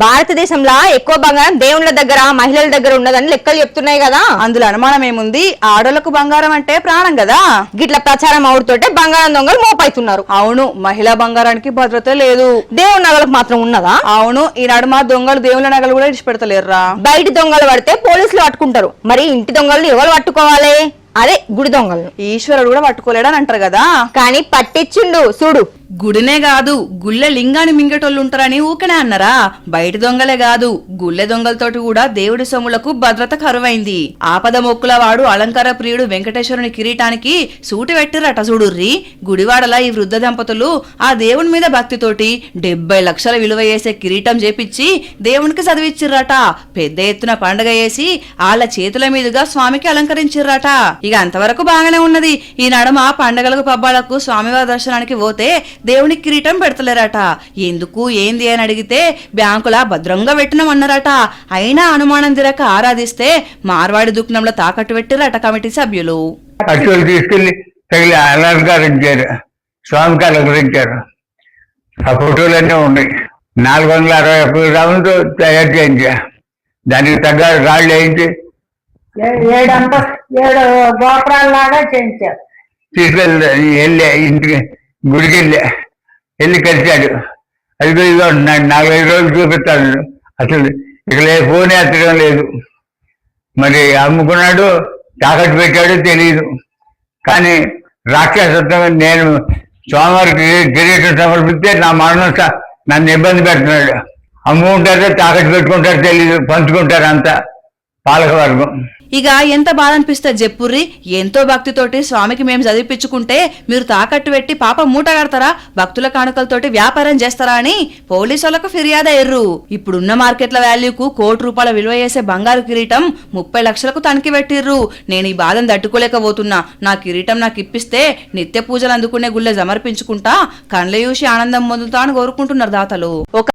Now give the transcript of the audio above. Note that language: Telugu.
భారతదేశంలో ఎక్కువ బంగారం దేవుళ్ళ దగ్గర మహిళల దగ్గర ఉన్నదని లెక్కలు చెప్తున్నాయి కదా. అందులో అనుమానం ఏముంది? ఆడోళ్లకు బంగారం అంటే ప్రాణం కదా. గిట్ల ప్రచారం అవుతుంటే బంగారం దొంగలు మోపైతున్నారు. అవును, మహిళా బంగారానికి భద్రత లేదు. దేవుడి నగలకు మాత్రం ఉన్నదా? అవును, ఈనాడు మా దొంగలు దేవుళ్ళ నగలు కూడా ఇచ్చిపెడతలేరురా. బయట దొంగలు పడితే పోలీసులు పట్టుకుంటారు, మరి ఇంటి దొంగలను ఎవరు పట్టుకోవాలి? అదే గుడి దొంగలను. ఈశ్వరుడు కూడా పట్టుకోలేడని అంటారు కదా, కానీ పట్టించిండు చూడు. గుడినే కాదు గుళ్ళె లింగాన్ని మింగటోళ్ళు ఉంటారని ఊకనే అన్నారా? బయట దొంగలే కాదు గుళ్ళె దొంగలతోటి కూడా దేవుడి సొమ్ములకు భద్రత కరువైంది. ఆపద మొక్కుల వాడు అలంకార ప్రియుడు వెంకటేశ్వరుని కిరీటానికి సూటి పెట్టిరట చూడుర్రి. గుడివాడల ఈ వృద్ధ దంపతులు ఆ దేవుని మీద భక్తితోటి 70 లక్షల విలువ చేసే కిరీటం చేపిచ్చి దేవునికి చదివిచ్చిర్రట. పెద్ద ఎత్తున పండగ చేసి వాళ్ళ చేతుల మీదుగా స్వామికి అలంకరించిర్రట. ఇక అంతవరకు బాగానే ఉన్నది. ఈ నడుమ పండగలకు పబ్బాలకు స్వామివారి దర్శనానికి పోతే దేవునికి కిరీటం పెడతలేరట. ఎందుకు ఏంది అని అడిగితే బ్యాంకులా భద్రంగా పెట్టినామన్నారట. అయినా అనుమానం తిరక ఆరాధిస్తే మార్వాడి దుఃఖంలో తాకట్టు పెట్టిరట కమిటీ సభ్యులు. అటువలు తీసుకెళ్లి తగిలి అలంకరించారు, స్వామికి అలంకరించారు. ఆ ఫోటోలన్నీ ఉన్నాయి. 461 గ్రాములతో తయారు చేయించా. దానికి తగ్గ రాళ్ళు వేయించి 7 గోపురాల్లాగా చేయించారు. వెళ్ళా ఇంటికి, గుడికి వెళ్ళి కలిశాడు. అదిగో ఇదిగో అంటున్నాడు. 4-5 రోజులు చూపిస్తాడు. అసలు ఇక ఫోన్ ఎత్తడం లేదు. మరి అమ్ముకున్నాడు, తాకట్టు పెట్టాడు తెలియదు. కానీ రాక్షసత్వం నేను స్వామివారికి కిరీటం సమర్పిస్తే నా మరణం నన్ను ఇబ్బంది పెడుతున్నాడు. అమ్ముకుంటారో తాకట్టు పెట్టుకుంటారో తెలియదు, పంచుకుంటారు అంతా పాలకవర్గం. ఇక ఎంత బాధ అనిపిస్తే చెప్పుర్రి. ఎంతో భక్తితోటి స్వామికి మేము చదివిపించుకుంటే మీరు తాకట్టు పెట్టి పాప మూట కడతారా, భక్తుల కానుకలతోటి వ్యాపారం చేస్తారా అని పోలీసులకు ఫిర్యాదు అయ్యారు. ఇప్పుడున్న మార్కెట్ల వాల్యూకు ₹1,00,00,000 విలువ చేసే బంగారు కిరీటం 30 లక్షలకు తనిఖీ పెట్టిర్రు. నేను ఈ బాధను తట్టుకోలేకపోతున్నా, నా కిరీటం నాకు ఇప్పిస్తే నిత్య పూజలు అందుకునే గుళ్ళె సమర్పించుకుంటా, కండ్ల చూసి ఆనందం పొందుతా అని కోరుకుంటున్నారు దాతలు. ఒక